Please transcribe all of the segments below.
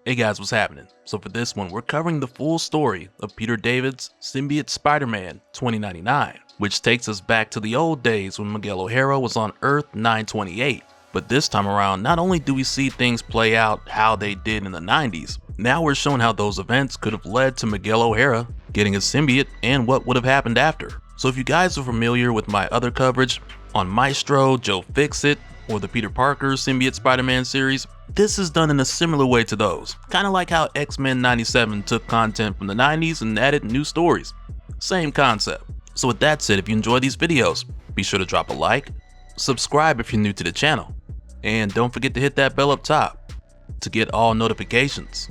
Hey guys, what's happening? So for this one, we're covering the full story of Peter David's Symbiote Spider-Man 2099, which takes us back to the old days when Miguel O'Hara was on Earth 928. But this time around, not only do we see things play out how they did in the 90s, now we're shown how those events could have led to Miguel O'Hara getting a symbiote and what would have happened after. So if you guys are familiar with my other coverage on Maestro, Joe Fixit, or the Peter Parker Symbiote Spider-Man series, this is done in a similar way to those. Kinda like how X-Men 97 took content from the 90s and added new stories. Same concept. So with that said, if you enjoy these videos, be sure to drop a like, subscribe if you're new to the channel, and don't forget to hit that bell up top to get all notifications.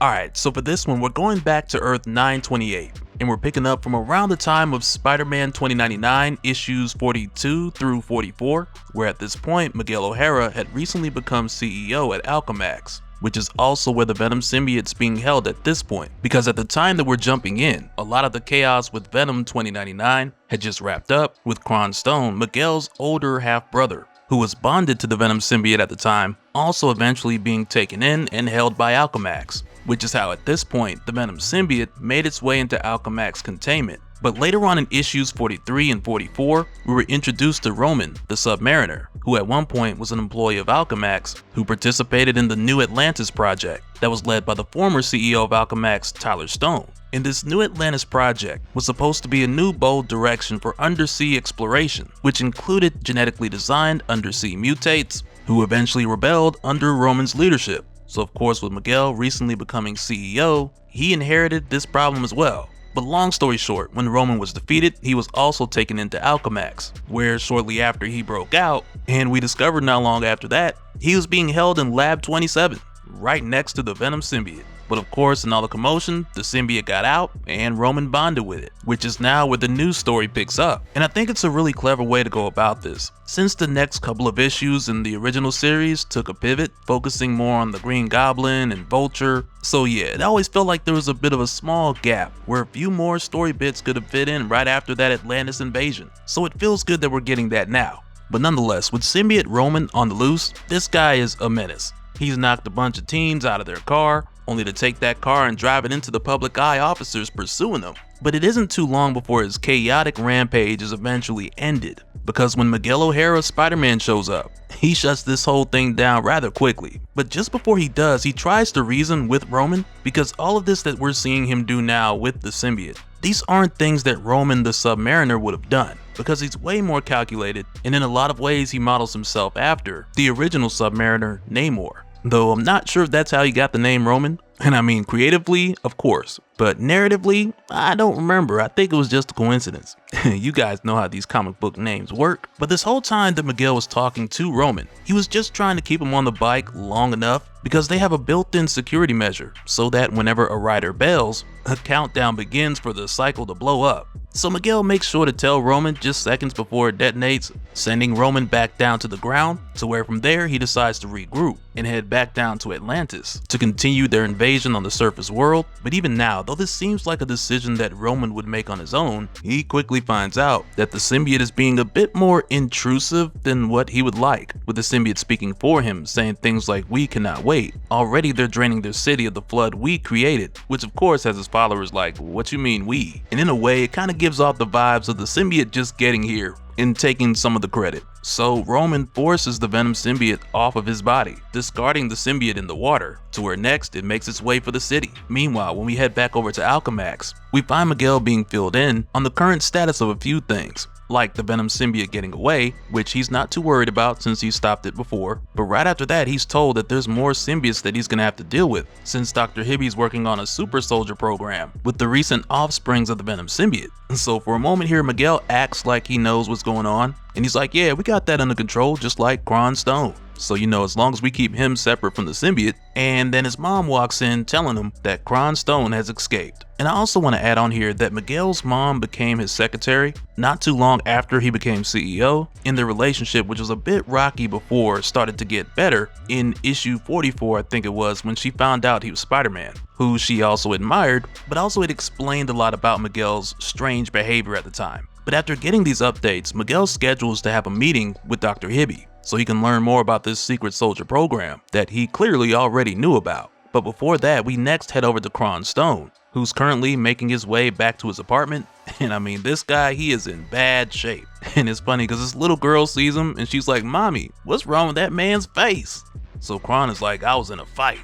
Alright, so for this one, we're going back to Earth 928, and we're picking up from around the time of Spider-Man 2099 issues 42 through 44, where at this point, Miguel O'Hara had recently become CEO at Alchemax, which is also where the Venom symbiote's being held at this point, because at the time that we're jumping in, a lot of the chaos with Venom 2099 had just wrapped up with Kron Stone, Miguel's older half-brother, who was bonded to the Venom symbiote at the time, also eventually being taken in and held by Alchemax, which is how at this point the Venom symbiote made its way into Alchemax containment. But later on in issues 43 and 44, we were introduced to Roman, the Submariner, who at one point was an employee of Alchemax who participated in the New Atlantis project that was led by the former CEO of Alchemax, Tyler Stone. And this New Atlantis project was supposed to be a new bold direction for undersea exploration, which included genetically designed undersea mutates who eventually rebelled under Roman's leadership. So of course, with Miguel recently becoming CEO, he inherited this problem as well. But long story short, when Roman was defeated, he was also taken into Alchemax, where shortly after he broke out, and we discovered not long after that, he was being held in Lab 27, right next to the Venom symbiote. But of course, in all the commotion, the symbiote got out and Roman bonded with it, which is now where the news story picks up. And I think it's a really clever way to go about this, since the next couple of issues in the original series took a pivot, focusing more on the Green Goblin and Vulture. So yeah, it always felt like there was a bit of a small gap where a few more story bits could have fit in right after that Atlantis invasion. So it feels good that we're getting that now. But nonetheless, with symbiote Roman on the loose, this guy is a menace. He's knocked a bunch of teens out of their car, only to take that car and drive it into the public eye officers pursuing them. But it isn't too long before his chaotic rampage is eventually ended, because when Miguel O'Hara's Spider-Man shows up, he shuts this whole thing down rather quickly. But just before he does, he tries to reason with Roman, because all of this that we're seeing him do now with the symbiote, these aren't things that Roman the Submariner would have done, because he's way more calculated, and in a lot of ways he models himself after the original Submariner, Namor. Though I'm not sure if that's how he got the name Roman. And I mean creatively, of course, but narratively, I don't remember. I think it was just a coincidence. You guys know how these comic book names work. But this whole time that Miguel was talking to Roman, he was just trying to keep him on the bike long enough because they have a built-in security measure so that whenever a rider bails, a countdown begins for the cycle to blow up. So Miguel makes sure to tell Roman just seconds before it detonates, sending Roman back down to the ground, to where from there he decides to regroup and head back down to Atlantis to continue their invasion on the surface world. But even now, though this seems like a decision that Roman would make on his own, he quickly finds out that the symbiote is being a bit more intrusive than what he would like, with the symbiote speaking for him, saying things like, "We cannot wait. Already they're draining their city of the flood we created," which of course has his followers like, "What you mean we?" And in a way, it kind of gives off the vibes of the symbiote just getting here and taking some of the credit. So Roman forces the Venom symbiote off of his body, discarding the symbiote in the water, to where next it makes its way for the city. Meanwhile, when we head back over to Alchemax, we find Miguel being filled in on the current status of a few things, like the Venom symbiote getting away, which he's not too worried about since he stopped it before. But right after that, he's told that there's more symbiotes that he's gonna have to deal with, since Dr. Hibby's working on a super soldier program with the recent offsprings of the Venom symbiote. So for a moment here, Miguel acts like he knows what's going on, and he's like, "Yeah, we got that under control, just like Kron Stone. So you know, as long as we keep him separate from the symbiote." And then his mom walks in telling him that Kron Stone has escaped. And I also want to add on here that Miguel's mom became his secretary not too long after he became CEO, and their relationship, which was a bit rocky before, started to get better in issue 44, I think it was, when she found out he was Spider-Man, who she also admired, but also it explained a lot about Miguel's strange behavior at the time. But after getting these updates, Miguel schedules to have a meeting with Dr. Hibby, so he can learn more about this secret soldier program that he clearly already knew about. But before that, we next head over to Kron Stone, who's currently making his way back to his apartment. And I mean, this guy, he is in bad shape. And it's funny because this little girl sees him and she's like, "Mommy, what's wrong with that man's face?" So Kron is like, "I was in a fight."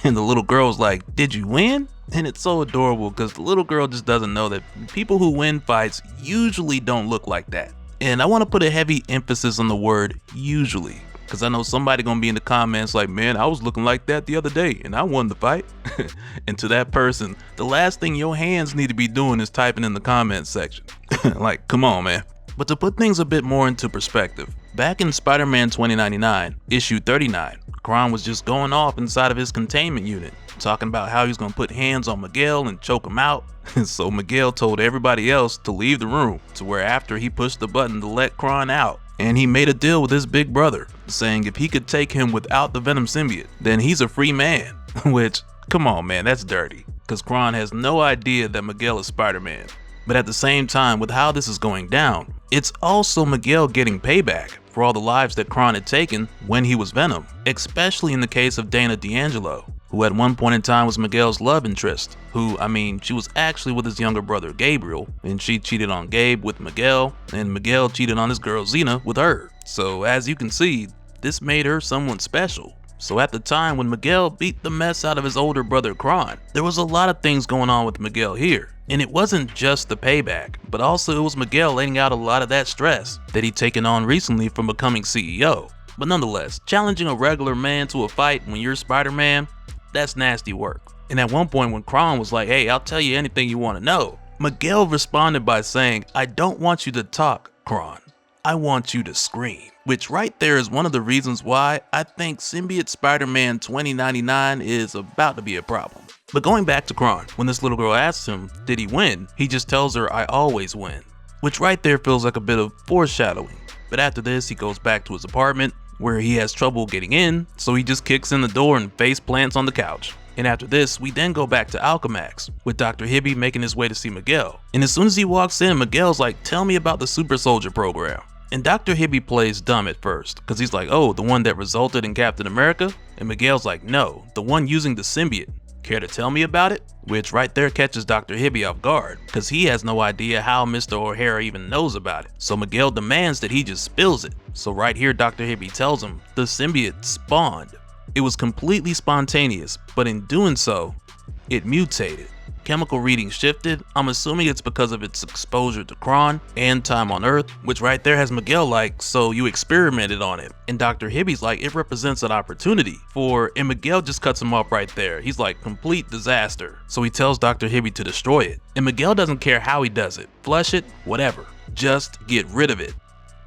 And the little girl's like, "Did you win?" And it's so adorable because the little girl just doesn't know that people who win fights usually don't look like that. And I want to put a heavy emphasis on the word usually, because I know somebody gonna be in the comments like, "Man, I was looking like that the other day and I won the fight." And to that person, the last thing your hands need to be doing is typing in the comments section. Like, come on, man. But to put things a bit more into perspective, back in Spider-Man 2099, issue 39, Kron was just going off inside of his containment unit, talking about how he's gonna put hands on Miguel and choke him out. So Miguel told everybody else to leave the room, to where after he pushed the button to let Kron out, and he made a deal with his big brother, saying if he could take him without the Venom symbiote, then he's a free man. Which, come on man, that's dirty, because Kron has no idea that Miguel is Spider-Man. But at the same time, with how this is going down, it's also Miguel getting payback for all the lives that Kron had taken when he was Venom, especially in the case of Dana D'Angelo, who at one point in time was Miguel's love interest, who, I mean, she was actually with his younger brother Gabriel, and she cheated on Gabe with Miguel, and Miguel cheated on his girl Xena with her. So as you can see, this made her someone special. So at the time when Miguel beat the mess out of his older brother Kron, there was a lot of things going on with Miguel here. And it wasn't just the payback, but also it was Miguel letting out a lot of that stress that he'd taken on recently from becoming CEO. But nonetheless, challenging a regular man to a fight when you're Spider-Man, that's nasty work. And at one point when Kron was like, "Hey, I'll tell you anything you want to know," Miguel responded by saying, "I don't want you to talk, Kron. I want you to scream." Which right there is one of the reasons why I think Symbiote Spider-Man 2099 is about to be a problem. But going back to Kron, when this little girl asks him, did he win? He just tells her, "I always win." Which right there feels like a bit of foreshadowing. But after this, he goes back to his apartment, where he has trouble getting in, so he just kicks in the door and face plants on the couch. And after this, we then go back to Alchemax, with Dr. Hibby making his way to see Miguel. And as soon as he walks in, Miguel's like, "Tell me about the super soldier program." And Dr. Hibby plays dumb at first, because he's like, "Oh, the one that resulted in Captain America?" And Miguel's like, "No, the one using the symbiote. Care to tell me about it?" Which right there catches Dr. Hibby off guard, because he has no idea how Mr. O'Hara even knows about it. So Miguel demands that he just spills it. So right here, Dr. Hibby tells him the symbiote spawned. It was completely spontaneous, but in doing so, it mutated. Chemical readings shifted. I'm assuming it's because of its exposure to Kron and time on Earth, which right there has Miguel like, "So you experimented on it?" And Dr. Hibby's like, "It represents an opportunity for," and Miguel just cuts him off right there. He's like, "Complete disaster." So he tells Dr. Hibby to destroy it. And Miguel doesn't care how he does it. Flush it, whatever. Just get rid of it.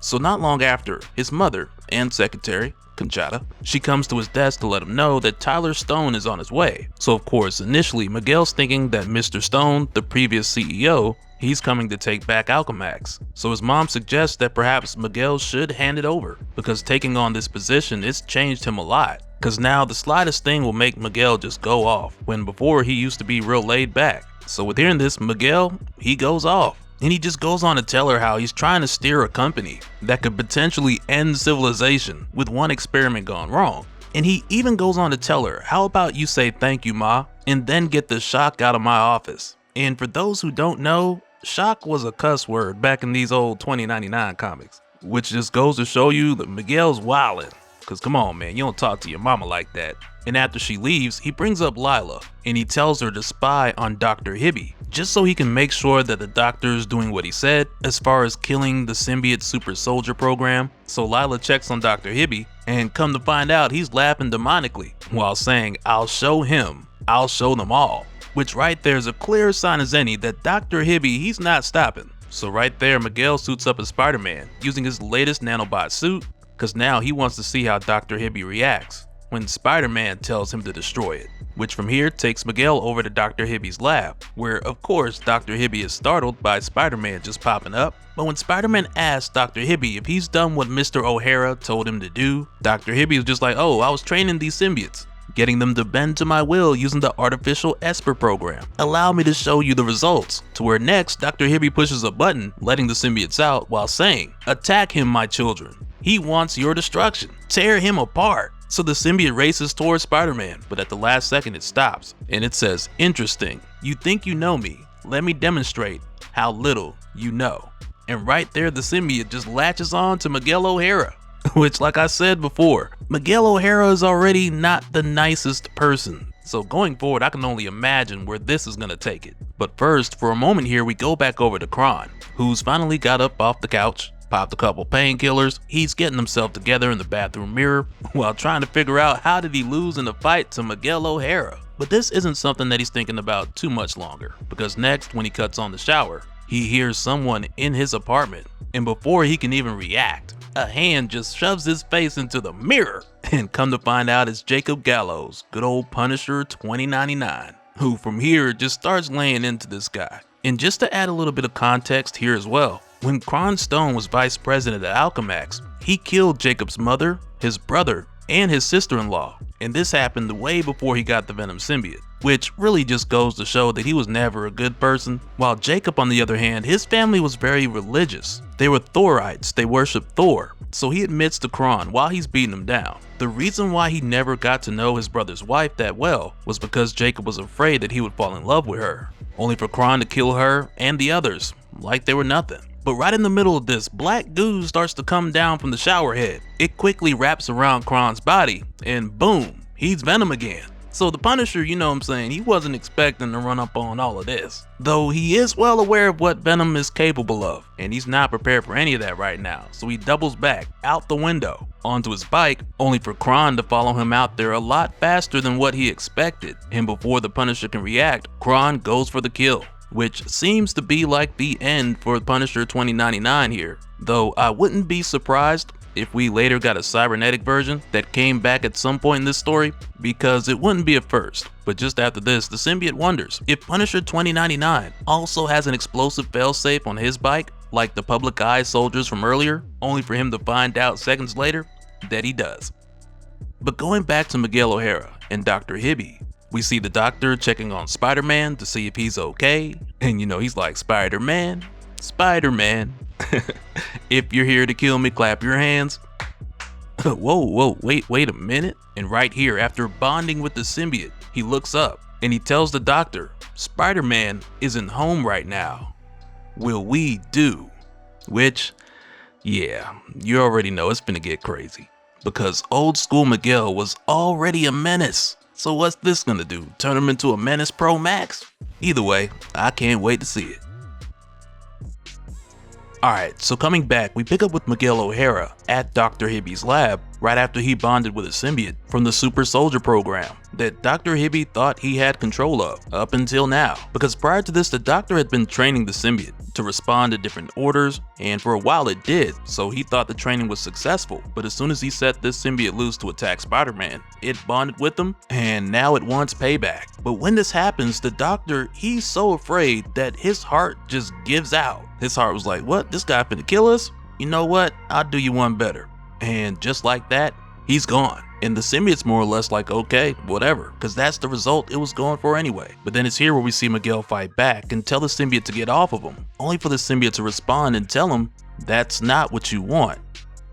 So not long after, his mother and secretary, Conchata, she comes to his desk to let him know that Tyler Stone is on his way. So of course, initially Miguel's thinking that Mr. Stone, the previous CEO, he's coming to take back Alchemax. So his mom suggests that perhaps Miguel should hand it over, because taking on this position, it's changed him a lot. Because now the slightest thing will make Miguel just go off, when before he used to be real laid back. So with hearing this, Miguel, he goes off. And he just goes on to tell her how he's trying to steer a company that could potentially end civilization with one experiment gone wrong. And he even goes on to tell her, "How about you say thank you, Ma, and then get the shock out of my office." And for those who don't know, shock was a cuss word back in these old 2099 comics, which just goes to show you that Miguel's wildin'. Cause come on man, you don't talk to your mama like that. And after she leaves, he brings up Lila, and he tells her to spy on Dr. Hibby, just so he can make sure that the doctor is doing what he said as far as killing the symbiote super soldier program. So Lila checks on Dr. Hibby, and come to find out he's laughing demonically while saying, "I'll show him, I'll show them all." Which right there is a clear sign as any that Dr. Hibby, he's not stopping. So right there, Miguel suits up as Spider-Man using his latest nanobot suit, because now he wants to see how Dr. Hibby reacts when Spider-Man tells him to destroy it. Which from here takes Miguel over to Dr. Hibby's lab, where of course Dr. Hibby is startled by Spider-Man just popping up. But when Spider-Man asks Dr. Hibby if he's done what Mr. O'Hara told him to do, Dr. Hibby is just like, "Oh, I was training these symbiotes, getting them to bend to my will using the artificial Esper program. Allow me to show you the results." To where next, Dr. Hibby pushes a button, letting the symbiotes out while saying, "Attack him, my children." He wants your destruction. Tear him apart. So the symbiote races towards Spider-Man, but at the last second it stops, and it says, "Interesting. You think you know me. Let me demonstrate how little you know." And right there, the symbiote just latches on to Miguel O'Hara. Which, like I said before, Miguel O'Hara is already not the nicest person. So going forward, I can only imagine where this is gonna take it. But first, for a moment here, we go back over to Kron, who's finally got up off the couch, popped a couple painkillers. He's getting himself together in the bathroom mirror while trying to figure out how did he lose in the fight to Miguel O'Hara. But this isn't something that he's thinking about too much longer, because next, when he cuts on the shower, he hears someone in his apartment, and before he can even react, a hand just shoves his face into the mirror, and come to find out it's Jacob Gallows, good old Punisher 2099, who from here just starts laying into this guy. And just to add a little bit of context here as well, when Kron Stone was vice president at Alchemax, he killed Jacob's mother, his brother, and his sister-in-law, and this happened way before he got the Venom symbiote, which really just goes to show that he was never a good person. While Jacob, on the other hand, his family was very religious. They were Thorites, they worshiped Thor, so he admits to Kron while he's beating him down. The reason why he never got to know his brother's wife that well was because Jacob was afraid that he would fall in love with her, only for Kron to kill her and the others like they were nothing. But right in the middle of this, black goo starts to come down from the shower head. It quickly wraps around Kron's body, and boom, he's Venom again. So the Punisher, you know what I'm saying, he wasn't expecting to run up on all of this. Though he is well aware of what Venom is capable of, and he's not prepared for any of that right now. So he doubles back out the window onto his bike, only for Kron to follow him out there a lot faster than what he expected. And before the Punisher can react, Kron goes for the kill, which seems to be like the end for Punisher 2099 here. Though I wouldn't be surprised if we later got a cybernetic version that came back at some point in this story, because it wouldn't be a first. But just after this, the symbiote wonders if Punisher 2099 also has an explosive failsafe on his bike, like the public eye soldiers from earlier, only for him to find out seconds later that he does. But going back to Miguel O'Hara and Dr. Hibby, we see the doctor checking on Spider-Man to see if he's okay, and you know, he's like, "Spider-Man, Spider-Man, if you're here to kill me, clap your hands." Whoa, wait a minute. And right here, after bonding with the symbiote, he looks up and he tells the doctor, "Spider-Man isn't home right now. Will we do?" Which, yeah, you already know it's gonna get crazy, because old school Miguel was already a menace. So what's this gonna do? Turn him into a Menace Pro Max? Either way, I can't wait to see it. Alright, so coming back, we pick up with Miguel O'Hara at Dr. Hibby's lab right after he bonded with a symbiote from the Super Soldier program that Dr. Hibby thought he had control of up until now. Because prior to this, the doctor had been training the symbiote to respond to different orders, and for a while it did, so he thought the training was successful. But as soon as he set this symbiote loose to attack Spider-Man, it bonded with him, and now it wants payback. But when this happens, the doctor, he's so afraid that his heart just gives out. His heart was like, "What? This guy finna kill us? You know what? I'll do you one better." And just like that, he's gone. And the symbiote's more or less like, okay, whatever, because that's the result it was going for anyway. But then it's here where we see Miguel fight back and tell the symbiote to get off of him, only for the symbiote to respond and tell him, "That's not what you want,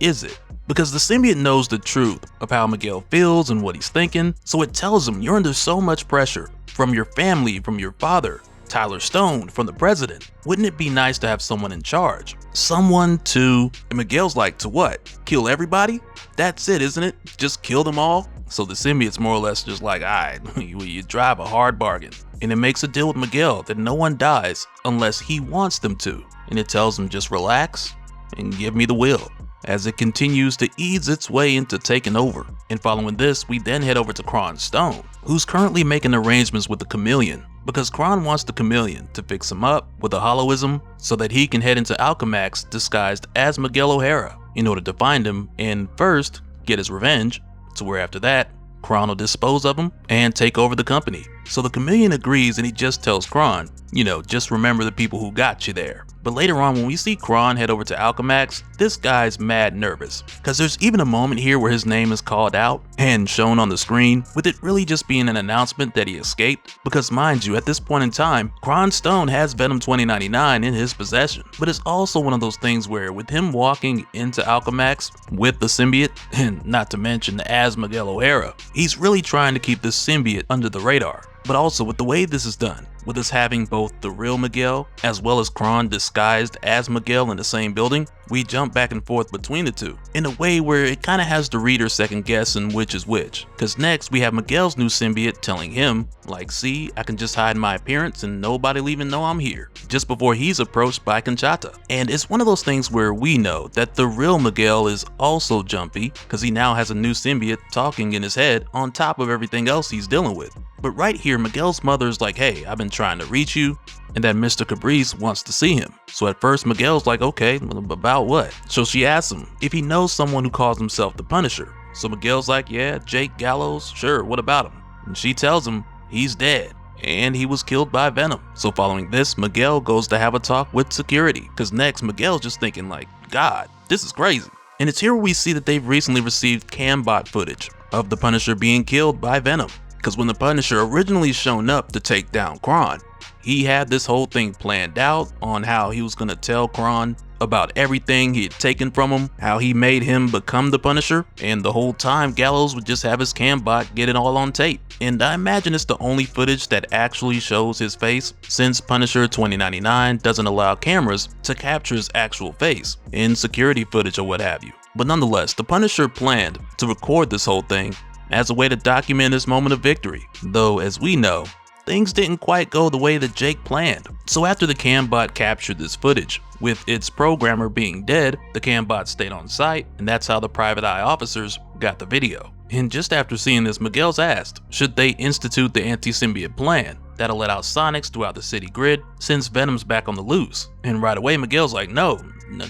is it?" Because the symbiote knows the truth of how Miguel feels and what he's thinking, so it tells him, "You're under so much pressure from your family, from your father, Tyler Stone, from the president. Wouldn't it be nice to have someone in charge? Someone to..." And Miguel's like, "To what? Kill everybody? That's it, isn't it? Just kill them all?" So the symbiote's more or less just like, "Alright, you drive a hard bargain." And it makes a deal with Miguel that no one dies unless he wants them to. And it tells him, "Just relax and give me the will," as it continues to ease its way into taking over. And following this, we then head over to Kron Stone, who's currently making arrangements with the Chameleon, because Kron wants the Chameleon to fix him up with a holoism so that he can head into Alchemax disguised as Miguel O'Hara in order to find him and first get his revenge, to where after that, Kron will dispose of him and take over the company. So the Chameleon agrees, and he just tells Kron, "You know, just remember the people who got you there." But later on, when we see Kron head over to Alchemax, this guy's mad nervous. Cause there's even a moment here where his name is called out and shown on the screen, with it really just being an announcement that he escaped. Because mind you, at this point in time, Kron Stone has Venom 2099 in his possession. But it's also one of those things where with him walking into Alchemax with the symbiote, and not to mention as Miguel O'Hara, he's really trying to keep this symbiote under the radar. But also with the way this is done, with us having both the real Miguel as well as Kron disguised as Miguel in the same building, we jump back and forth between the two in a way where it kind of has the reader second guessing which is which. Cause next we have Miguel's new symbiote telling him, like, see, I can just hide my appearance and nobody will even know I'm here, just before he's approached by Conchata. And it's one of those things where we know that the real Miguel is also jumpy cause he now has a new symbiote talking in his head on top of everything else he's dealing with. But right here, Miguel's mother's like, hey, I've been trying to reach you, and that Mr. Caprice wants to see him. So at first Miguel's like, okay, about what? So she asks him if he knows someone who calls himself the Punisher. So Miguel's like, yeah, Jake Gallows, sure, what about him? And she tells him he's dead, and he was killed by Venom. So following this, Miguel goes to have a talk with security, cause next Miguel's just thinking like, God, this is crazy. And it's here where we see that they've recently received cambot footage of the Punisher being killed by Venom. Cause when the Punisher originally shown up to take down Kron, he had this whole thing planned out on how he was gonna tell Kron about everything he had taken from him, how he made him become the Punisher, and the whole time Gallows would just have his cambot get it all on tape. And I imagine it's the only footage that actually shows his face, since Punisher 2099 doesn't allow cameras to capture his actual face in security footage or what have you. But nonetheless, the Punisher planned to record this whole thing as a way to document this moment of victory, though as we know, things didn't quite go the way that Jake planned. So after the cambot captured this footage, with its programmer being dead, the cambot stayed on site, and that's how the private eye officers got the video. And just after seeing this, Miguel's asked, should they institute the anti-symbiote plan that'll let out Sonics throughout the city grid since Venom's back on the loose? And right away Miguel's like, no,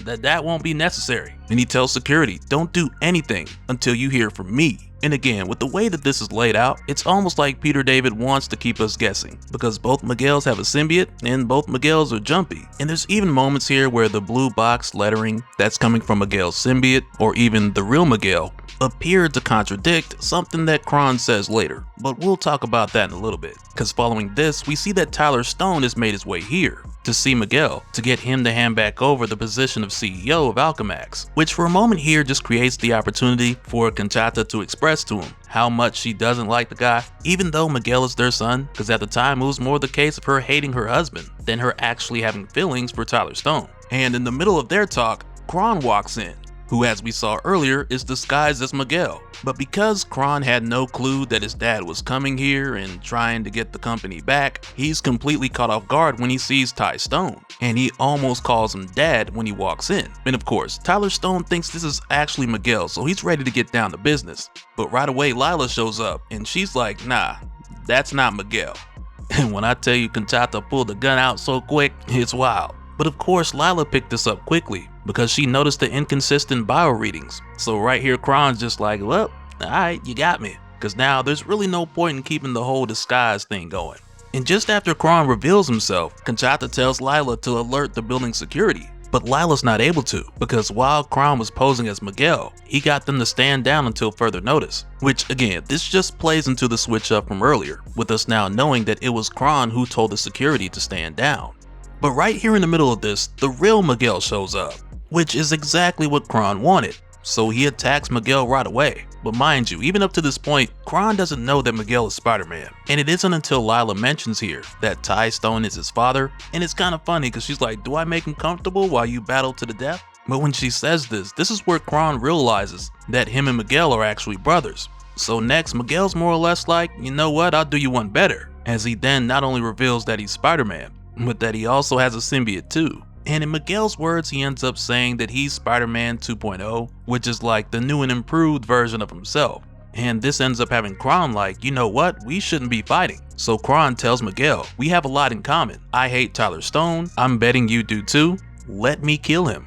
that won't be necessary. And he tells security, don't do anything until you hear from me. And again, with the way that this is laid out, it's almost like Peter David wants to keep us guessing, because both Miguels have a symbiote and both Miguels are jumpy. And there's even moments here where the blue box lettering that's coming from Miguel's symbiote, or even the real Miguel, appeared to contradict something that Kron says later, but we'll talk about that in a little bit. Cause following this, we see that Tyler Stone has made his way here to see Miguel, to get him to hand back over the position of CEO of Alchemax, which for a moment here just creates the opportunity for Conchata to express to him how much she doesn't like the guy, even though Miguel is their son, because at the time it was more the case of her hating her husband than her actually having feelings for Tyler Stone. And in the middle of their talk, Kron walks in, who as we saw earlier is disguised as Miguel. But because Kron had no clue that his dad was coming here and trying to get the company back, he's completely caught off guard when he sees Ty Stone, and he almost calls him dad when he walks in. And of course, Tyler Stone thinks this is actually Miguel, so he's ready to get down to business. But right away Lila shows up and she's like, nah, that's not Miguel. And when I tell you Conchata pulled the gun out so quick, it's wild. But of course Lila picked this up quickly because she noticed the inconsistent bio readings. So right here Kron's just like, well, alright, you got me. Cause now there's really no point in keeping the whole disguise thing going. And just after Kron reveals himself, Conchata tells Lila to alert the building security. But Lila's not able to, because while Kron was posing as Miguel, he got them to stand down until further notice. Which again, this just plays into the switch up from earlier, with us now knowing that it was Kron who told the security to stand down. But right here in the middle of this, the real Miguel shows up, which is exactly what Kron wanted. So he attacks Miguel right away. But mind you, even up to this point, Kron doesn't know that Miguel is Spider-Man. And it isn't until Lila mentions here that Ty Stone is his father, and it's kind of funny because she's like, do I make him comfortable while you battle to the death? But when she says this is where Kron realizes that him and Miguel are actually brothers. So next, Miguel's more or less like, you know what, I'll do you one better. As he then not only reveals that he's Spider-Man, but that he also has a symbiote too. And in Miguel's words, he ends up saying that he's Spider-Man 2.0, which is like the new and improved version of himself. And this ends up having Kron like, you know what, we shouldn't be fighting. So Kron tells Miguel, we have a lot in common. I hate Tyler Stone, I'm betting you do too, let me kill him.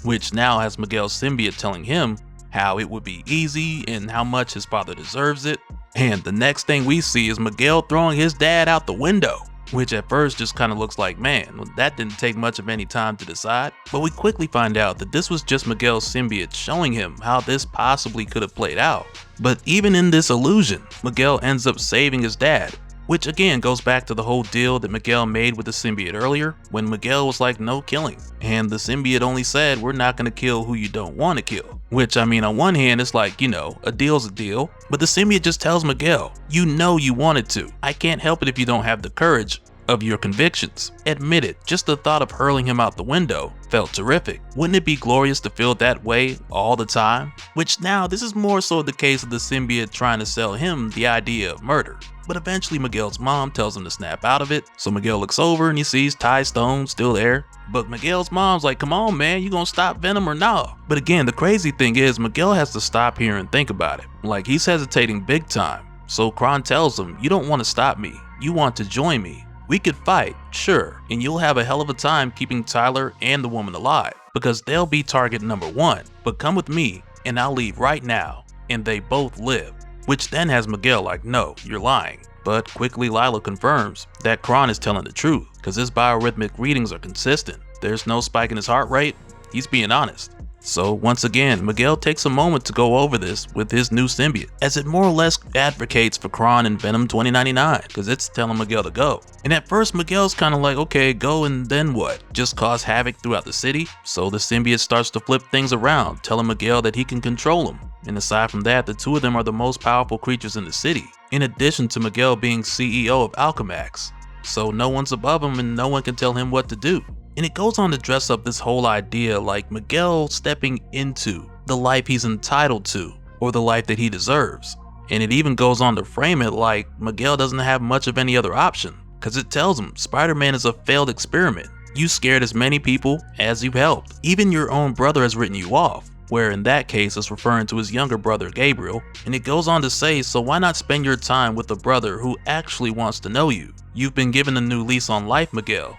Which now has Miguel's symbiote telling him how it would be easy and how much his father deserves it. And the next thing we see is Miguel throwing his dad out the window. which at first just kind of looks like, man, that didn't take much of any time to decide. But we quickly find out that this was just Miguel's symbiote showing him how this possibly could have played out. But even in this illusion, Miguel ends up saving his dad, which again goes back to the whole deal that Miguel made with the symbiote earlier, when Miguel was like, no killing. And the symbiote only said, we're not gonna kill who you don't want to kill. Which, I mean, on one hand, it's like, you know, a deal's a deal, but the symbiote just tells Miguel, you know you wanted to. I can't help it if you don't have the courage of your convictions. Admit it, just the thought of hurling him out the window felt terrific. Wouldn't it be glorious to feel that way all the time? Which now, this is more so the case of the symbiote trying to sell him the idea of murder. But eventually Miguel's mom tells him to snap out of it, so Miguel looks over and he sees Ty Stone still there. But Miguel's mom's like, come on man, you gonna stop Venom or no? But again, the crazy thing is Miguel has to stop here and think about it. Like, he's hesitating big time. So Kron tells him, you don't want to stop me, you want to join me. We could fight, sure, and you'll have a hell of a time keeping Tyler and the woman alive, because they'll be target number 1. But come with me, and I'll leave right now. And they both live. Which then has Miguel like, no, you're lying. But quickly Lila confirms that Kron is telling the truth, because his biorhythmic readings are consistent. There's no spike in his heart rate, he's being honest. So once again, Miguel takes a moment to go over this with his new symbiote, as it more or less advocates for Kron and Venom 2099, because it's telling Miguel to go. And at first Miguel's kind of like, okay, go and then what? Just cause havoc throughout the city? So the symbiote starts to flip things around, telling Miguel that he can control him. And aside from that, the two of them are the most powerful creatures in the city, in addition to Miguel being CEO of Alchemax. So no one's above him and no one can tell him what to do. And it goes on to dress up this whole idea like Miguel stepping into the life he's entitled to, or the life that he deserves. And it even goes on to frame it like Miguel doesn't have much of any other option, because it tells him Spider-Man is a failed experiment. You scared as many people as you've helped. Even your own brother has written you off, where in that case it's referring to his younger brother Gabriel. And it goes on to say, so why not spend your time with a brother who actually wants to know you? You've been given a new lease on life, Miguel.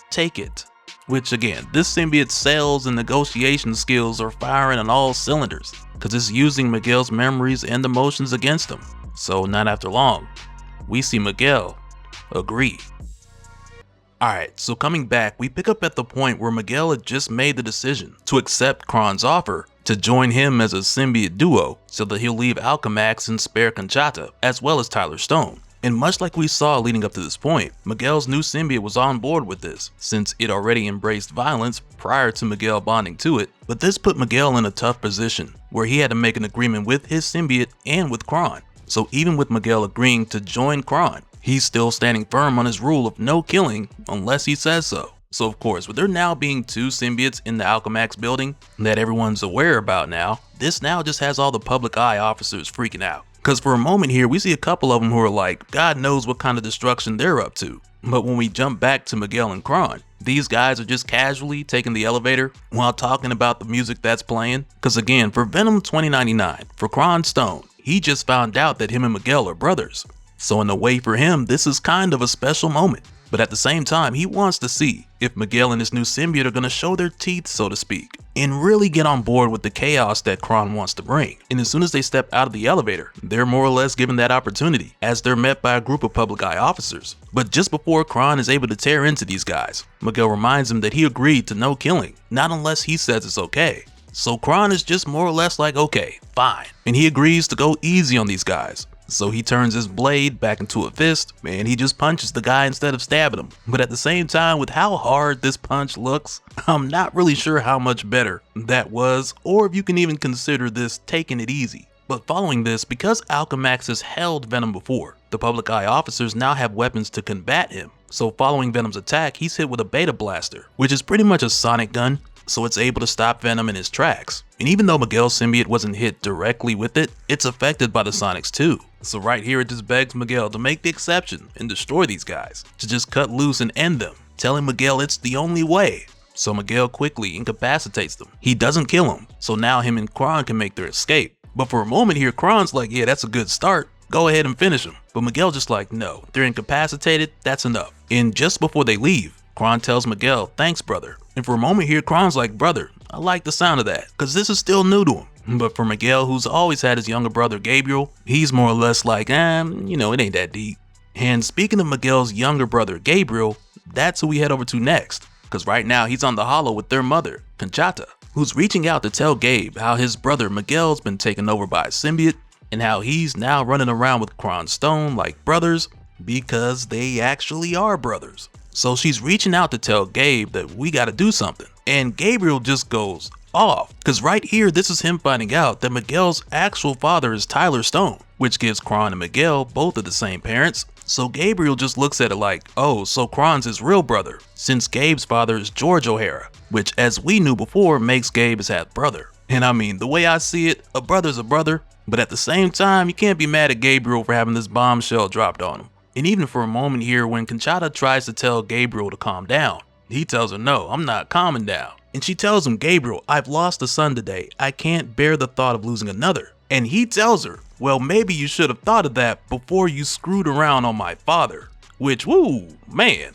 Take it. Which again, this symbiote's sales and negotiation skills are firing on all cylinders, because it's using Miguel's memories and emotions against him. So not after long, we see Miguel agree. Alright, so coming back, we pick up at the point where Miguel had just made the decision to accept Kron's offer to join him as a symbiote duo, so that he'll leave Alchemax and spare Conchata, as well as Tyler Stone. And much like we saw leading up to this point, Miguel's new symbiote was on board with this, since it already embraced violence prior to Miguel bonding to it. But this put Miguel in a tough position, where he had to make an agreement with his symbiote and with Kron. So even with Miguel agreeing to join Kron, he's still standing firm on his rule of no killing unless he says so. So of course, with there now being 2 symbiotes in the Alchemax building that everyone's aware about now, this now just has all the public eye officers freaking out. Because for a moment here, we see a couple of them who are like, God knows what kind of destruction they're up to. But when we jump back to Miguel and Kron, these guys are just casually taking the elevator while talking about the music that's playing. Because again, for Venom 2099, for Kron Stone, he just found out that him and Miguel are brothers. So in a way for him, this is kind of a special moment. But at the same time, he wants to see if Miguel and his new symbiote are going to show their teeth, so to speak, and really get on board with the chaos that Kron wants to bring. And as soon as they step out of the elevator, they're more or less given that opportunity, as they're met by a group of public eye officers. But just before Kron is able to tear into these guys, Miguel reminds him that he agreed to no killing, not unless he says it's okay. So Kron is just more or less like, okay, fine. And he agrees to go easy on these guys. So he turns his blade back into a fist, and he just punches the guy instead of stabbing him. But at the same time, with how hard this punch looks, I'm not really sure how much better that was, or if you can even consider this taking it easy. But following this, because Alchemax has held Venom before, the public eye officers now have weapons to combat him. So following Venom's attack, he's hit with a beta blaster, which is pretty much a sonic gun, so it's able to stop Venom in his tracks. And even though Miguel's symbiote wasn't hit directly with it, it's affected by the sonics too. So right here it just begs Miguel to make the exception and destroy these guys, to just cut loose and end them, telling Miguel it's the only way. So Miguel quickly incapacitates them. He doesn't kill him, so now him and Kron can make their escape. But for a moment here, Kron's like, yeah, that's a good start, go ahead and finish him. But Miguel just like, no, they're incapacitated, that's enough. And just before they leave, Kron tells Miguel, thanks brother. And for a moment here, Kron's like, brother, I like the sound of that, cause this is still new to him. But for Miguel, who's always had his younger brother Gabriel, he's more or less like, you know, it ain't that deep. And speaking of Miguel's younger brother Gabriel, that's who we head over to next, because right now he's on the holo with their mother, Conchata, who's reaching out to tell Gabe how his brother Miguel's been taken over by a symbiote and how he's now running around with Kron Stone like brothers because they actually are brothers. So she's reaching out to tell Gabe that we gotta do something, and Gabriel just goes off, because right here this is him finding out that Miguel's actual father is Tyler Stone, which gives Kron and Miguel both of the same parents. So Gabriel just looks at it like, oh, so Kron's his real brother, since Gabe's father is George O'Hara, which as we knew before makes Gabe his half brother. And I mean, the way I see it, a brother's a brother, but at the same time you can't be mad at Gabriel for having this bombshell dropped on him. And even for a moment here when Conchata tries to tell Gabriel to calm down, he tells her, no, I'm not calming down. And she tells him, Gabriel, I've lost a son today. I can't bear the thought of losing another. And he tells her, well, maybe you should have thought of that before you screwed around on my father. Which, woo, man.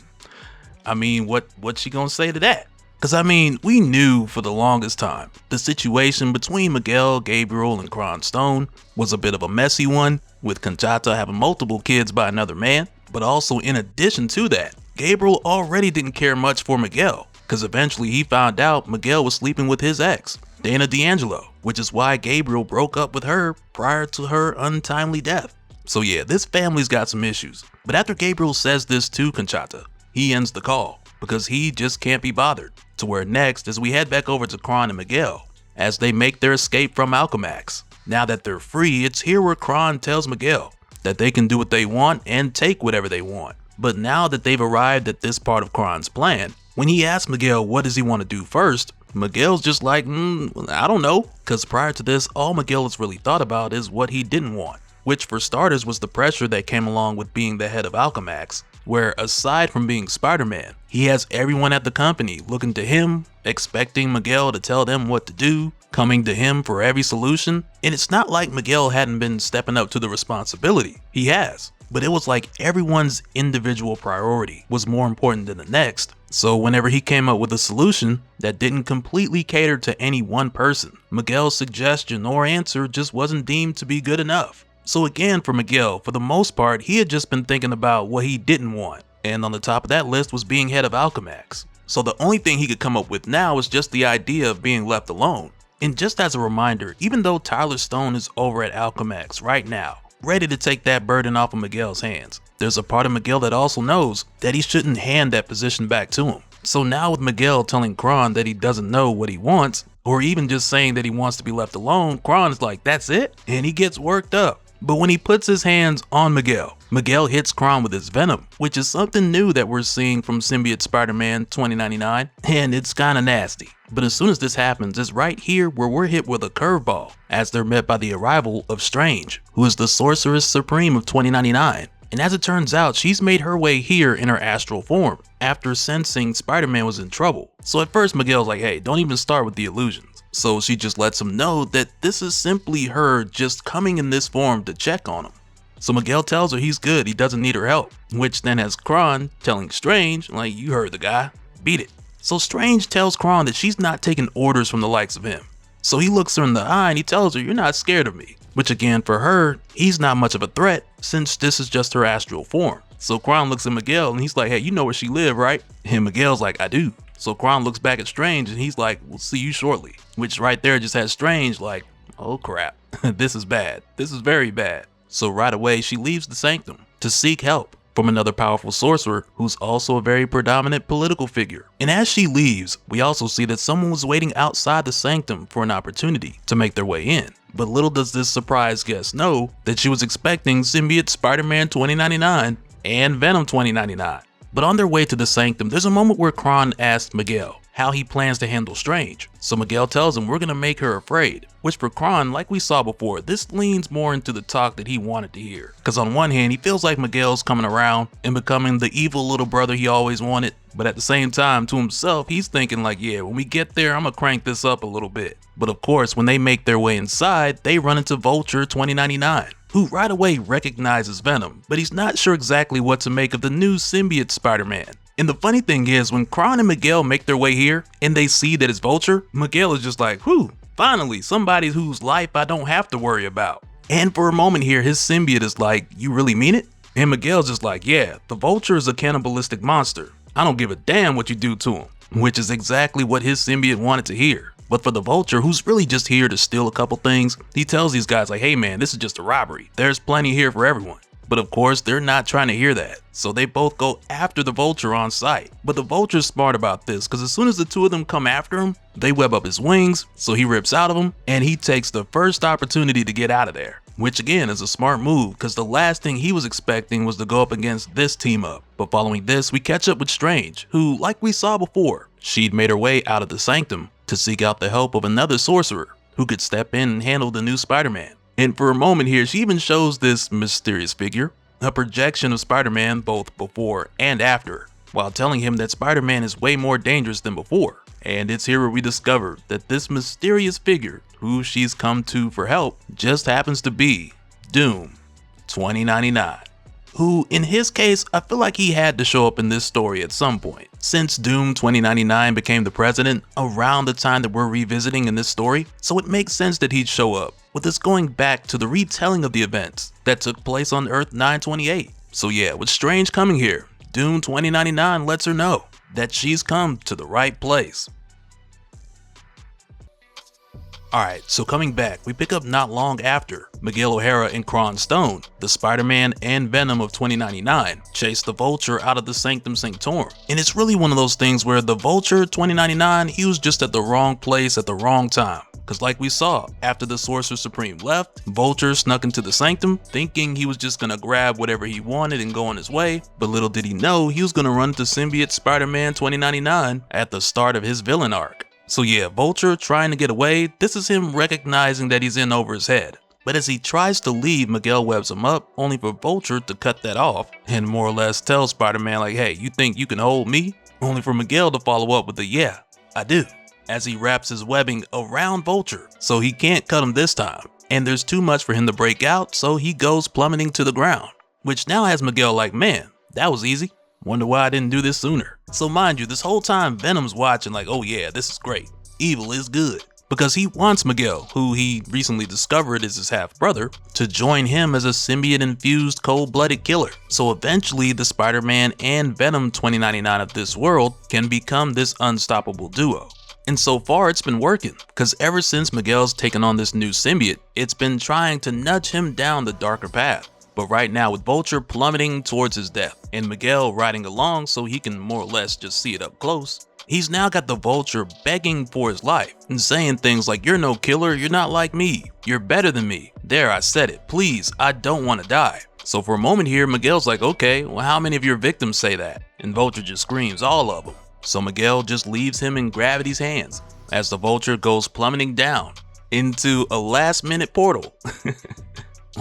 I mean, what's she gonna say to that? Because I mean, we knew for the longest time the situation between Miguel, Gabriel, and Kron Stone was a bit of a messy one, with Conchata having multiple kids by another man. But also in addition to that, Gabriel already didn't care much for Miguel, because eventually he found out Miguel was sleeping with his ex, Dana D'Angelo, which is why Gabriel broke up with her prior to her untimely death. So yeah, this family's got some issues. But after Gabriel says this to Conchata, he ends the call, because he just can't be bothered. To where next is we head back over to Kron and Miguel, as they make their escape from Alchemax. Now that they're free, it's here where Kron tells Miguel that they can do what they want and take whatever they want. But now that they've arrived at this part of Kron's plan, when he asks Miguel what does he want to do first, Miguel's just like, I don't know, because prior to this, all Miguel has really thought about is what he didn't want, which for starters was the pressure that came along with being the head of Alchemax, where aside from being Spider-Man, he has everyone at the company looking to him, expecting Miguel to tell them what to do, coming to him for every solution. And it's not like Miguel hadn't been stepping up to the responsibility, he has, but it was like everyone's individual priority was more important than the next. So whenever he came up with a solution that didn't completely cater to any one person, Miguel's suggestion or answer just wasn't deemed to be good enough. So again, for Miguel, for the most part, he had just been thinking about what he didn't want, and on the top of that list was being head of Alchemax. So the only thing he could come up with now is just the idea of being left alone. And just as a reminder, even though Tyler Stone is over at Alchemax right now, ready to take that burden off of Miguel's hands, there's a part of Miguel that also knows that he shouldn't hand that position back to him. So now with Miguel telling Kron that he doesn't know what he wants, or even just saying that he wants to be left alone, Kron is like, that's it? And he gets worked up. But when he puts his hands on Miguel, Miguel hits Kron with his Venom, which is something new that we're seeing from Symbiote Spider-Man 2099, and it's kinda nasty. But as soon as this happens, it's right here where we're hit with a curveball, as they're met by the arrival of Strange, who is the Sorceress Supreme of 2099. And as it turns out, she's made her way here in her astral form, after sensing Spider-Man was in trouble. So at first Miguel's like, hey, don't even start with the illusions. So she just lets him know that this is simply her just coming in this form to check on him. So Miguel tells her he's good, he doesn't need her help, which then has Kron telling Strange, like, you heard the guy, beat it. So Strange tells Kron that she's not taking orders from the likes of him. So he looks her in the eye and he tells her, you're not scared of me. Which again, for her, he's not much of a threat since this is just her astral form. So Kron looks at Miguel and he's like, hey, you know where she live, right? And Miguel's like, I do. So Kron looks back at Strange and he's like, we'll see you shortly. Which right there just has Strange like, oh crap, this is bad. This is very bad. So right away, she leaves the sanctum to seek help from another powerful sorcerer who's also a very predominant political figure. And as she leaves, we also see that someone was waiting outside the sanctum for an opportunity to make their way in. But little does this surprise guest know that she was expecting Symbiote Spider-Man 2099 and Venom 2099. But on their way to the sanctum, there's a moment where Kron asks Miguel how he plans to handle Strange. So Miguel tells him we're gonna make her afraid, which for Kron, like we saw before, this leans more into the talk that he wanted to hear. Cause on one hand, he feels like Miguel's coming around and becoming the evil little brother he always wanted. But at the same time, to himself, he's thinking like, yeah, when we get there, I'm gonna crank this up a little bit. But of course, when they make their way inside, they run into Vulture 2099. Who right away recognizes Venom, but he's not sure exactly what to make of the new Symbiote Spider-Man. And the funny thing is, when Kron and Miguel make their way here and they see that it's Vulture, Miguel is just like, whew, finally somebody whose life I don't have to worry about. And for a moment here, his symbiote is like, you really mean it? And Miguel's just like, yeah, the Vulture is a cannibalistic monster. I don't give a damn what you do to him, which is exactly what his symbiote wanted to hear. But for the Vulture, who's really just here to steal a couple things, he tells these guys like, hey man, this is just a robbery. There's plenty here for everyone. But of course, they're not trying to hear that. So they both go after the Vulture on sight. But the Vulture's smart about this, because as soon as the two of them come after him, they web up his wings, so he rips out of them, and he takes the first opportunity to get out of there. Which again is a smart move, because the last thing he was expecting was to go up against this team up. But following this, we catch up with Strange, who, like we saw before, she'd made her way out of the Sanctum to seek out the help of another sorcerer who could step in and handle the new Spider-Man. And for a moment here, she even shows this mysterious figure, a projection of Spider-Man both before and after, while telling him that Spider-Man is way more dangerous than before. And it's here where we discover that this mysterious figure, who she's come to for help, just happens to be Doom 2099. Who, in his case, I feel like he had to show up in this story at some point, since Doom 2099 became the president around the time that we're revisiting in this story, so it makes sense that he'd show up, with us going back to the retelling of the events that took place on Earth 928. So yeah, with Strange coming here, Doom 2099 lets her know that she's come to the right place. Alright, so coming back, we pick up not long after Miguel O'Hara and Kron Stone, the Spider-Man and Venom of 2099, chase the Vulture out of the Sanctum Sanctorum. And it's really one of those things where the Vulture 2099, he was just at the wrong place at the wrong time. Cause like we saw, after the Sorcerer Supreme left, Vulture snuck into the Sanctum, thinking he was just gonna grab whatever he wanted and go on his way, but little did he know he was gonna run into Symbiote Spider-Man 2099 at the start of his villain arc. So yeah, Vulture trying to get away, this is him recognizing that he's in over his head. But as he tries to leave, Miguel webs him up, only for Vulture to cut that off, and more or less tell Spider-Man like, hey, you think you can hold me? Only for Miguel to follow up with the yeah, I do, as he wraps his webbing around Vulture, so he can't cut him this time. And there's too much for him to break out, so he goes plummeting to the ground, which now has Miguel like, man, that was easy. Wonder why I didn't do this sooner. So mind you, this whole time Venom's watching like, oh yeah, this is great. Evil is good. Because he wants Miguel, who he recently discovered is his half-brother, to join him as a symbiote-infused cold-blooded killer. So eventually the Spider-Man and Venom 2099 of this world can become this unstoppable duo. And so far it's been working, because ever since Miguel's taken on this new symbiote, it's been trying to nudge him down the darker path. But right now with Vulture plummeting towards his death, and Miguel riding along so he can more or less just see it up close, he's now got the Vulture begging for his life and saying things like, you're no killer, you're not like me, you're better than me. There, I said it, please, I don't want to die. So for a moment here, Miguel's like, okay, well how many of your victims say that? And Vulture just screams, all of them. So Miguel just leaves him in Gravity's hands as the Vulture goes plummeting down into a last minute portal.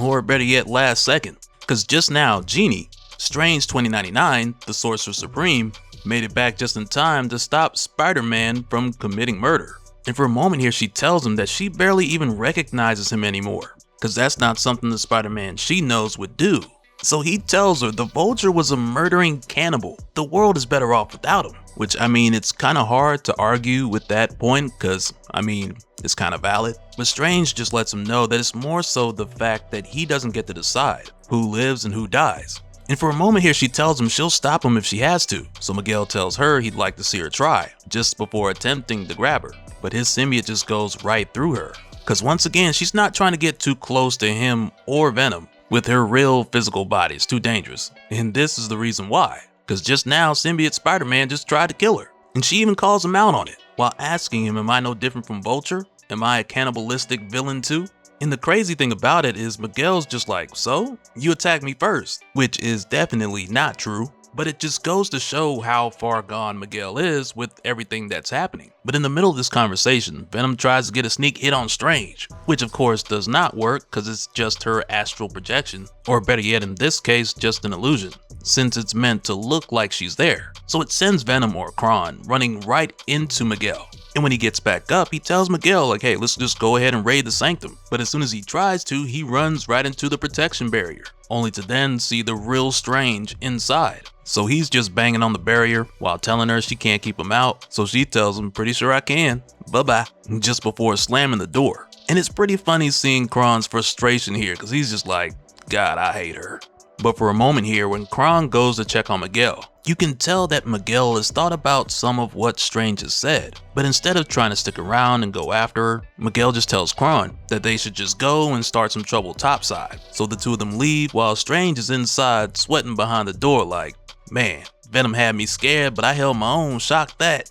Or better yet, last second. Cause just now, Jeannie, Strange 2099, the Sorcerer Supreme, made it back just in time to stop Spider-Man from committing murder. And for a moment here, she tells him that she barely even recognizes him anymore, cause that's not something the Spider-Man she knows would do. So he tells her the Vulture was a murdering cannibal. The world is better off without him. Which, I mean, it's kind of hard to argue with that point, cause, I mean, it's kind of valid. But Strange just lets him know that it's more so the fact that he doesn't get to decide who lives and who dies. And for a moment here, she tells him she'll stop him if she has to. So Miguel tells her he'd like to see her try, just before attempting to grab her. But his symbiote just goes right through her. Cause once again, she's not trying to get too close to him or Venom. With her real physical body, it's too dangerous. And this is the reason why. Cause just now, Symbiote Spider-Man just tried to kill her. And she even calls him out on it, while asking him, am I no different from Vulture? Am I a cannibalistic villain too? And the crazy thing about it is Miguel's just like, so? You attacked me first. Which is definitely not true. But it just goes to show how far gone Miguel is with everything that's happening. But in the middle of this conversation, Venom tries to get a sneak hit on Strange, which of course does not work because it's just her astral projection, or better yet in this case, just an illusion, since it's meant to look like she's there. So it sends Venom or Kron running right into Miguel. And when he gets back up, he tells Miguel like, hey, let's just go ahead and raid the Sanctum. But as soon as he tries to, he runs right into the protection barrier, only to then see the real Strange inside. So he's just banging on the barrier while telling her she can't keep him out. So she tells him, pretty sure I can, bye-bye, just before slamming the door. And it's pretty funny seeing Kron's frustration here because he's just like, God, I hate her. But for a moment here, when Kron goes to check on Miguel, you can tell that Miguel has thought about some of what Strange has said, but instead of trying to stick around and go after her, Miguel just tells Kron that they should just go and start some trouble topside. So the two of them leave while Strange is inside sweating behind the door like, man, Venom had me scared, but I held my own, shocked that.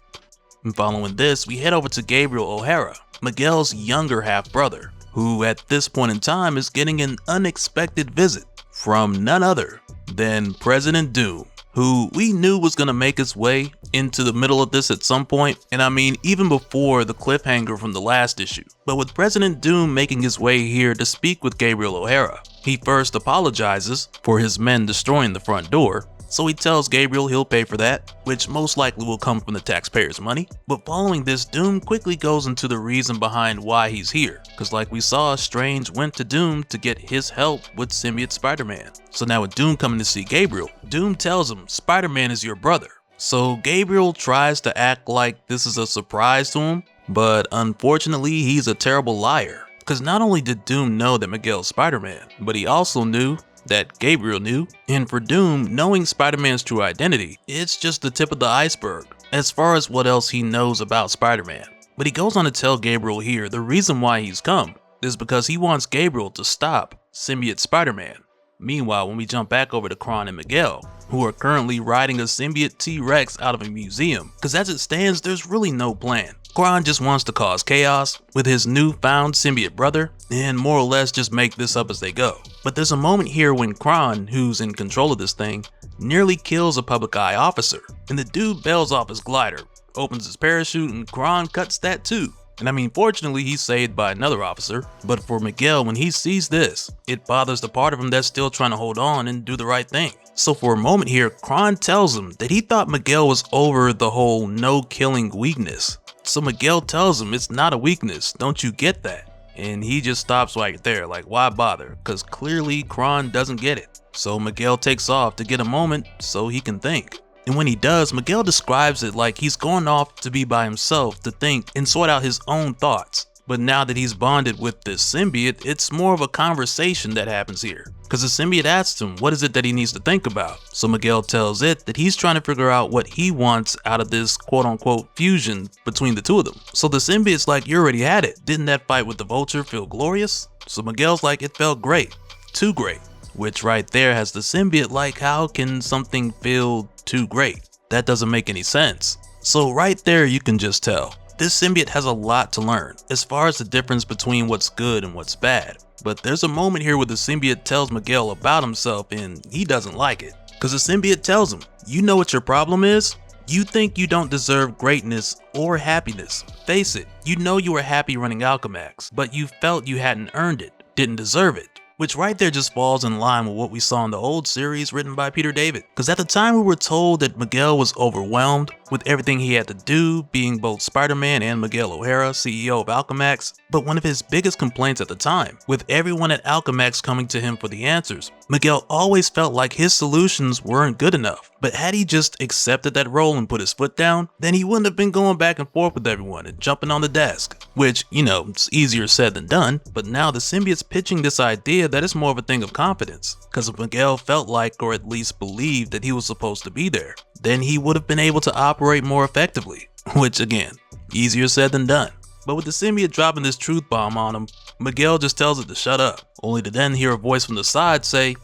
And following this, we head over to Gabriel O'Hara, Miguel's younger half-brother, who at this point in time is getting an unexpected visit from none other than President Doom, who we knew was going to make his way into the middle of this at some point, and I mean even before the cliffhanger from the last issue. But with President Doom making his way here to speak with Gabriel O'Hara, he first apologizes for his men destroying the front door, so he tells Gabriel he'll pay for that, which most likely will come from the taxpayers' money. But following this, Doom quickly goes into the reason behind why he's here, because like we saw, Strange went to Doom to get his help with Symbiote Spider-Man. So now with Doom coming to see Gabriel, Doom tells him Spider-Man is your brother. So Gabriel tries to act like this is a surprise to him, but unfortunately he's a terrible liar. Because not only did Doom know that Miguel's Spider-Man, but he also knew that Gabriel knew, and for Doom, knowing Spider-Man's true identity, it's just the tip of the iceberg as far as what else he knows about Spider-Man. But he goes on to tell Gabriel here the reason why he's come is because he wants Gabriel to stop Symbiote Spider-Man. Meanwhile, when we jump back over to Kron and Miguel, who are currently riding a symbiote T-Rex out of a museum, because as it stands, there's really no plan. Kron just wants to cause chaos with his newfound symbiote brother and more or less just make this up as they go. But there's a moment here when Kron, who's in control of this thing, nearly kills a public eye officer, and the dude bails off his glider, opens his parachute, and Kron cuts that too. And I mean, fortunately he's saved by another officer, but for Miguel, when he sees this, it bothers the part of him that's still trying to hold on and do the right thing. So for a moment here, Kron tells him that he thought Miguel was over the whole no killing weakness. So Miguel tells him it's not a weakness, don't you get that? And he just stops right there, like why bother? Cause clearly Kron doesn't get it. So Miguel takes off to get a moment so he can think. And when he does, Miguel describes it like he's going off to be by himself to think and sort out his own thoughts. But now that he's bonded with this symbiote, it's more of a conversation that happens here. Cause the symbiote asks him what is it that he needs to think about. So Miguel tells it that he's trying to figure out what he wants out of this quote unquote fusion between the two of them. So the symbiote's like, you already had it. Didn't that fight with the vulture feel glorious? So Miguel's like, it felt great. Too great. Which right there has the symbiote like, how can something feel too great? That doesn't make any sense. So right there you can just tell. This symbiote has a lot to learn as far as the difference between what's good and what's bad. But there's a moment here where the symbiote tells Miguel about himself and he doesn't like it. Cause the symbiote tells him, you know what your problem is? You think you don't deserve greatness or happiness. Face it, you know you were happy running Alchemax, but you felt you hadn't earned it, didn't deserve it. Which right there just falls in line with what we saw in the old series written by Peter David. Because at the time we were told that Miguel was overwhelmed with everything he had to do, being both Spider-Man and Miguel O'Hara, CEO of Alchemax. But one of his biggest complaints at the time, with everyone at Alchemax coming to him for the answers, Miguel always felt like his solutions weren't good enough. But had he just accepted that role and put his foot down, then he wouldn't have been going back and forth with everyone and jumping on the desk. Which, you know, it's easier said than done, but now the symbiote's pitching this idea that it's more of a thing of confidence. Because if Miguel felt like, or at least believed that he was supposed to be there, then he would have been able to operate more effectively. Which again, easier said than done. But with the symbiote dropping this truth bomb on him, Miguel just tells it to shut up, only to then hear a voice from the side say,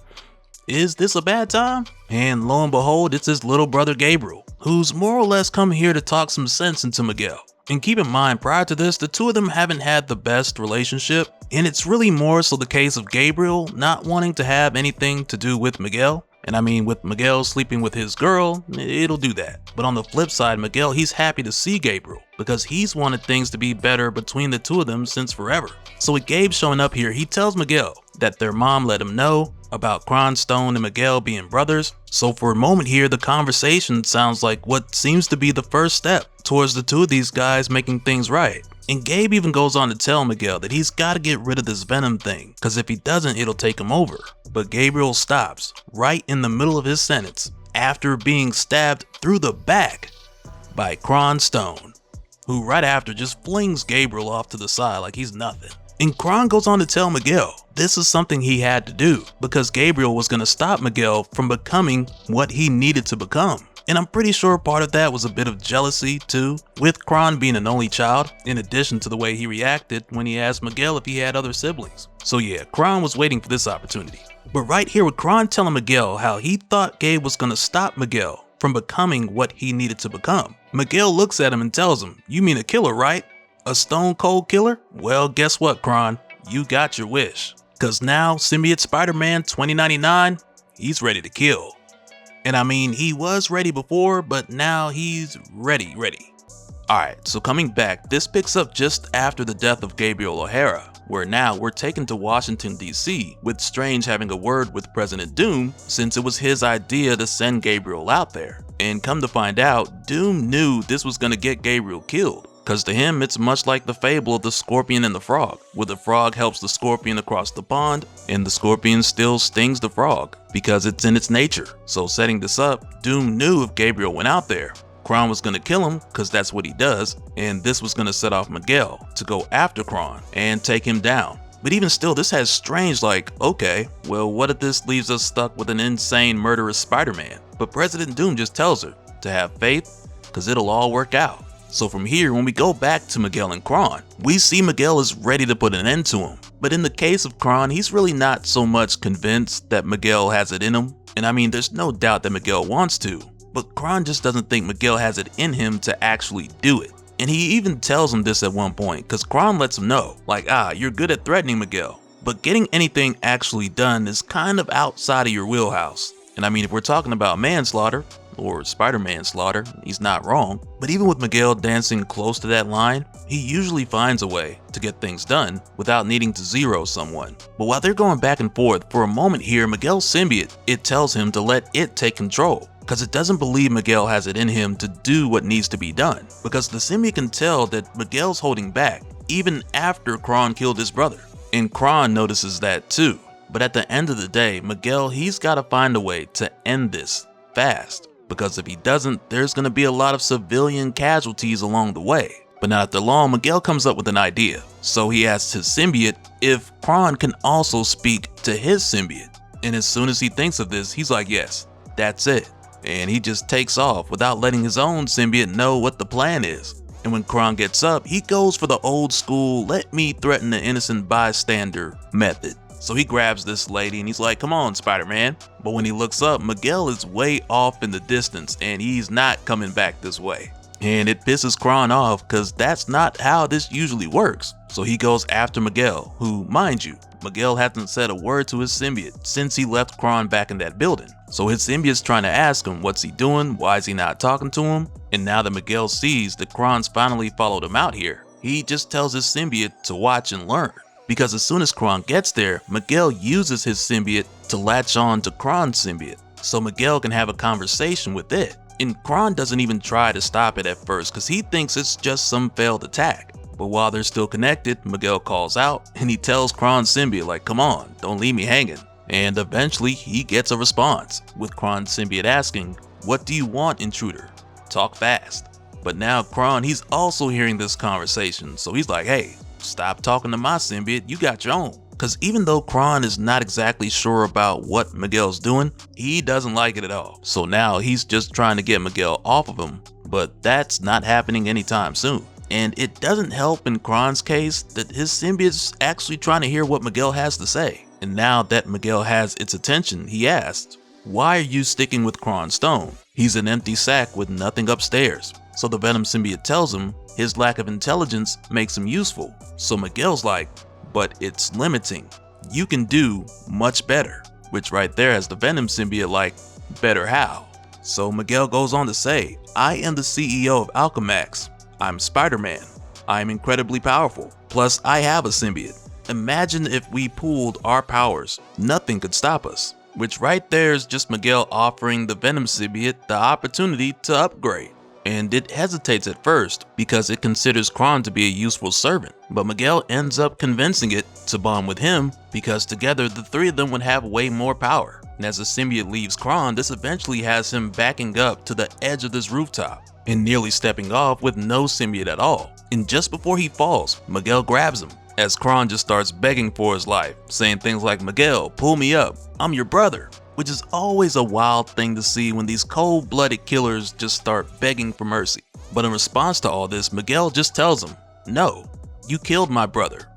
is this a bad time? And lo and behold, it's his little brother Gabriel, who's more or less come here to talk some sense into Miguel. And keep in mind, prior to this, the two of them haven't had the best relationship, and it's really more so the case of Gabriel not wanting to have anything to do with Miguel. And I mean, with Miguel sleeping with his girl, it'll do that. But on the flip side, Miguel, he's happy to see Gabriel because he's wanted things to be better between the two of them since forever. So with Gabe showing up here, he tells Miguel that their mom let him know about Cronstone and Miguel being brothers. So for a moment here, the conversation sounds like what seems to be the first step towards the two of these guys making things right. And Gabe even goes on to tell Miguel that he's got to get rid of this Venom thing, because if he doesn't, it'll take him over. But Gabriel stops right in the middle of his sentence after being stabbed through the back by Cronstone, who right after just flings Gabriel off to the side like he's nothing. And Kron goes on to tell Miguel this is something he had to do because Gabriel was going to stop Miguel from becoming what he needed to become. And I'm pretty sure part of that was a bit of jealousy too, with Kron being an only child, in addition to the way he reacted when he asked Miguel if he had other siblings. So yeah, Kron was waiting for this opportunity. But right here with Kron telling Miguel how he thought Gabe was going to stop Miguel from becoming what he needed to become, Miguel looks at him and tells him, "You mean a killer, right? A stone cold killer? Well, guess what, Kron? You got your wish. Cause now Symbiote Spider-Man 2099, he's ready to kill." And I mean, he was ready before, but now he's ready. Alright, so coming back, this picks up just after the death of Gabriel O'Hara, where now we're taken to Washington DC, with Strange having a word with President Doom since it was his idea to send Gabriel out there. And come to find out, Doom knew this was gonna get Gabriel killed, cause to him it's much like the fable of the scorpion and the frog, where the frog helps the scorpion across the pond, and the scorpion still stings the frog, because it's in its nature. So setting this up, Doom knew if Gabriel went out there, Kron was gonna kill him, cause that's what he does, and this was gonna set off Miguel to go after Kron and take him down. But even still, this has Strange like, okay, well what if this leaves us stuck with an insane murderous Spider-Man? But President Doom just tells her to have faith, cause it'll all work out. So from here, when we go back to Miguel and Kron, we see Miguel is ready to put an end to him. But in the case of Kron, he's really not so much convinced that Miguel has it in him. And I mean, there's no doubt that Miguel wants to, but Kron just doesn't think Miguel has it in him to actually do it. And he even tells him this at one point, cause Kron lets him know, like, you're good at threatening Miguel, but getting anything actually done is kind of outside of your wheelhouse. And I mean, if we're talking about manslaughter, or Spider-Man slaughter, he's not wrong. But even with Miguel dancing close to that line, he usually finds a way to get things done without needing to zero someone. But while they're going back and forth, for a moment here, Miguel's symbiote, it tells him to let it take control, because it doesn't believe Miguel has it in him to do what needs to be done, because the symbiote can tell that Miguel's holding back even after Kron killed his brother. And Kron notices that too. But at the end of the day, Miguel, he's got to find a way to end this fast, because if he doesn't, there's going to be a lot of civilian casualties along the way. But not after long, Miguel comes up with an idea. So he asks his symbiote if Kron can also speak to his symbiote. And as soon as he thinks of this, he's like, yes, that's it. And he just takes off without letting his own symbiote know what the plan is. And when Kron gets up, he goes for the old school, let me threaten the innocent bystander method. So he grabs this lady and he's like, come on, Spider-Man. But when he looks up, Miguel is way off in the distance and he's not coming back this way. And it pisses Kron off because that's not how this usually works. So he goes after Miguel, who, mind you, Miguel hasn't said a word to his symbiote since he left Kron back in that building. So his symbiote's trying to ask him what's he doing, why is he not talking to him? And now that Miguel sees that Kron's finally followed him out here, he just tells his symbiote to watch and learn. Because as soon as Kron gets there, Miguel uses his symbiote to latch on to Kron's symbiote, so Miguel can have a conversation with it. And Kron doesn't even try to stop it at first because he thinks it's just some failed attack. But while they're still connected, Miguel calls out and he tells Kron's symbiote like, come on, don't leave me hanging. And eventually he gets a response, with Kron's symbiote asking, what do you want, intruder? Talk fast. But now Kron, he's also hearing this conversation, so he's like, hey, stop talking to my symbiote, you got your own. Because even though Kron is not exactly sure about what Miguel's doing, he doesn't like it at all. So now he's just trying to get Miguel off of him, but that's not happening anytime soon. And it doesn't help in Kron's case that his symbiote's actually trying to hear what Miguel has to say. And now that Miguel has its attention, he asks, why are you sticking with Kron Stone? He's an empty sack with nothing upstairs. So the Venom symbiote tells him his lack of intelligence makes him useful. So Miguel's like, but it's limiting. You can do much better. Which right there has the Venom symbiote like, better how? So Miguel goes on to say, I am the CEO of Alchemax. I'm Spider-Man. I'm incredibly powerful. Plus I have a symbiote. Imagine if we pooled our powers. Nothing could stop us. Which right there is just Miguel offering the Venom symbiote the opportunity to upgrade. And it hesitates at first because it considers Kron to be a useful servant, but Miguel ends up convincing it to bond with him because together the three of them would have way more power. And as the symbiote leaves Kron, this eventually has him backing up to the edge of this rooftop and nearly stepping off with no symbiote at all. And just before he falls, Miguel grabs him as Kron just starts begging for his life, saying things like, "Miguel, pull me up, I'm your brother," which is always a wild thing to see when these cold-blooded killers just start begging for mercy. But in response to all this, Miguel just tells him, "No, you killed my brother.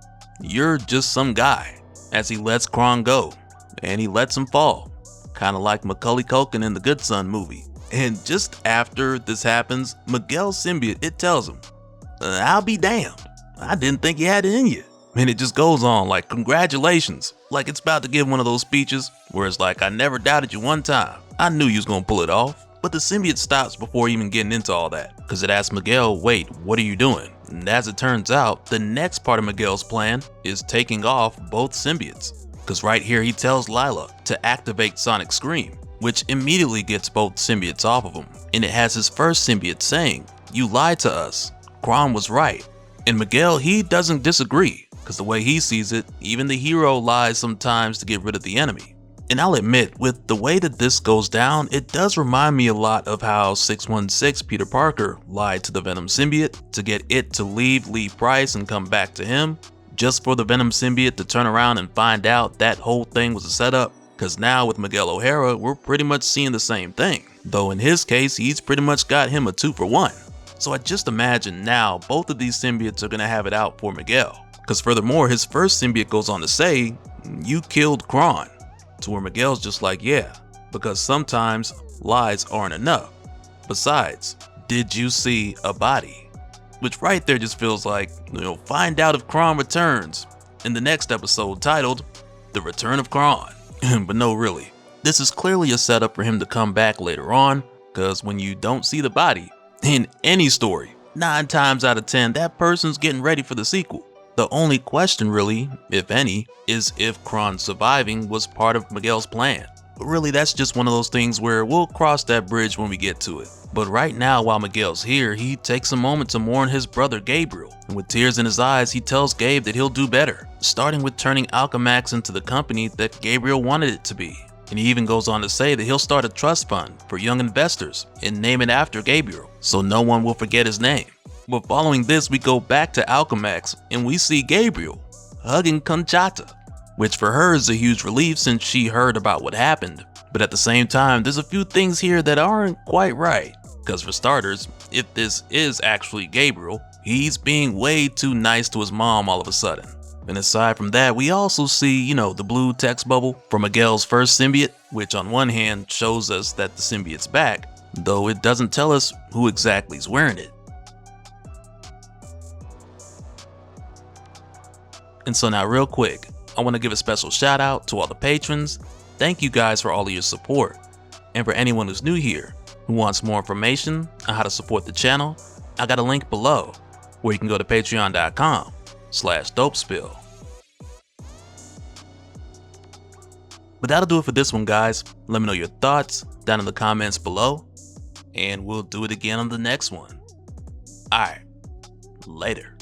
You're just some guy," as he lets Kron go, and he lets him fall, kind of like Macaulay Culkin in the Good Son movie. And just after this happens, Miguel's symbiote, it tells him, "I'll be damned, I didn't think you had it in you." And it just goes on like, "Congratulations," like it's about to give one of those speeches where it's like, "I never doubted you one time, I knew you was gonna pull it off." But the symbiote stops before even getting into all that, because it asks Miguel, "Wait, what are you doing?" And as it turns out, the next part of Miguel's plan is taking off both symbiotes, because right here he tells Lila to activate Sonic Scream, which immediately gets both symbiotes off of him. And it has his first symbiote saying, "You lied to us, Kron was right." And Miguel, he doesn't disagree, because the way he sees it, even the hero lies sometimes to get rid of the enemy. And I'll admit, with the way that this goes down, it does remind me a lot of how 616 Peter Parker lied to the Venom symbiote to get it to leave Lee Price and come back to him, just for the Venom symbiote to turn around and find out that whole thing was a setup. Because now with Miguel O'Hara, we're pretty much seeing the same thing, though in his case, he's pretty much got him a 2-for-1. So I just imagine now both of these symbiotes are going to have it out for Miguel. Because furthermore, his first symbiote goes on to say, "You killed Kron," to where Miguel's just like, "Yeah, because sometimes lies aren't enough. Besides, did you see a body?" Which right there just feels like, find out if Kron returns in the next episode titled, "The Return of Kron." But no, really, this is clearly a setup for him to come back later on, because when you don't see the body in any story, 9 times out of 10, that person's getting ready for the sequel. The only question really, if any, is if Kron surviving was part of Miguel's plan. But really, that's just one of those things where we'll cross that bridge when we get to it. But right now, while Miguel's here, he takes a moment to mourn his brother Gabriel. And with tears in his eyes, he tells Gabe that he'll do better, starting with turning Alchemax into the company that Gabriel wanted it to be. And he even goes on to say that he'll start a trust fund for young investors and name it after Gabriel, so no one will forget his name. But following this, we go back to Alchemax and we see Gabriel hugging Conchata, which for her is a huge relief since she heard about what happened. But at the same time, there's a few things here that aren't quite right. Because for starters, if this is actually Gabriel, he's being way too nice to his mom all of a sudden. And aside from that, we also see, the blue text bubble from Miguel's first symbiote, which on one hand shows us that the symbiote's back, though it doesn't tell us who exactly is wearing it. And so now real quick, I want to give a special shout out to all the patrons. Thank you guys for all of your support. And for anyone who's new here, who wants more information on how to support the channel, I got a link below where you can go to patreon.com/DopeSpill. But that'll do it for this one, guys. Let me know your thoughts down in the comments below, and we'll do it again on the next one. Alright, later.